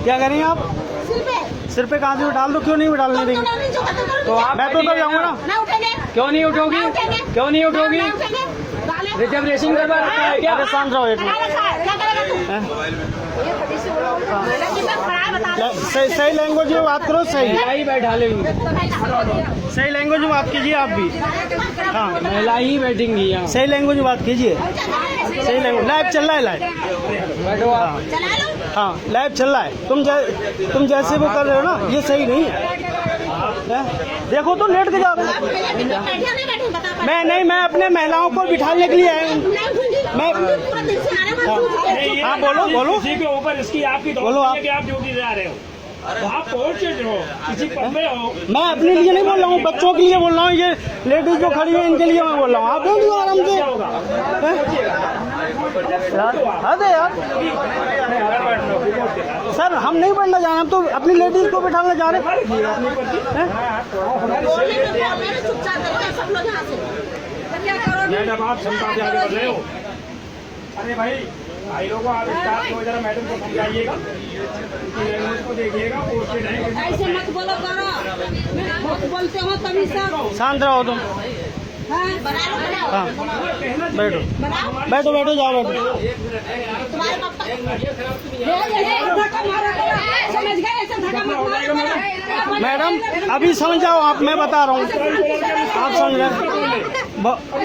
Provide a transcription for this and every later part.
क्या करेंगे आप? सिर पे कहाँ से डाल दो, क्यों नहीं डालने देंगे? तो आप मैं तो जाऊंगा ना। क्यों नहीं उठोगी? क्यों नहीं उठोगी? रिजर्वेशन करवा रखा है क्या? अरे शांत रहो एक मिनट। सही लैंग्वेज में बात करो, सही महिला ही बैठा लेंगी, सही लैंग्वेज में बात कीजिए आप भी। हाँ, महिला ही बैठेंगी यहाँ। सही लैंग्वेज में बात कीजिए, सही लैंग्वेज। लाइव चल रहा है, लाइव। बैठो आप। हाँ, लाइव चल रहा है। तुम जैसे वो कर रहे हो ना, ये सही नहीं है। देखो तो लेट के जाओ। मैं अपने महिलाओं को बिठाने के लिए आया हूँ। मैं हाँ, बोलो किसी के ऊपर इसकी आपकी बोलो आप। कि आप ड्यूटी जा रहे हो, आप पहुंच हो, किसी पद पे हो। मैं अपने लिए नहीं बोल रहा हूँ, बच्चों के लिए बोल रहा हूँ। ये लेडीज जो खड़ी है इनके लिए मैं बोल रहा हूँ। आप बोल दो आराम से। हद है यार सर, हम नहीं पढ़ना जा रहे, हम तो अपनी लेडीज को बिठाना जा रहे हैं। मैडम आप क्षमता से आगे बढ़ रहे हो। अरे भाई लोगों को आप स्टाफ को जरा मैडम को समझाइएगा, लैंग्वेज को देखिएगा। ऐसे मत बोलो करो, बहुत बोलते हो तभी सब। शांत रहो तुम। हाँ, बैठो बैठो बैठो, जाओ बैठो। मैडम अभी समझ जाओ आप, मैं बता रहा हूँ। आप समझ रहे,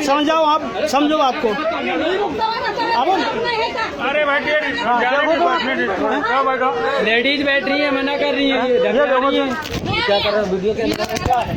समझ जाओ आप, समझो बात को। अब अरे बैठिए, लेडीज बैठ रही है, मना कर रही है, ये क्या कर रहे हैं वीडियो के अंदर क्या है?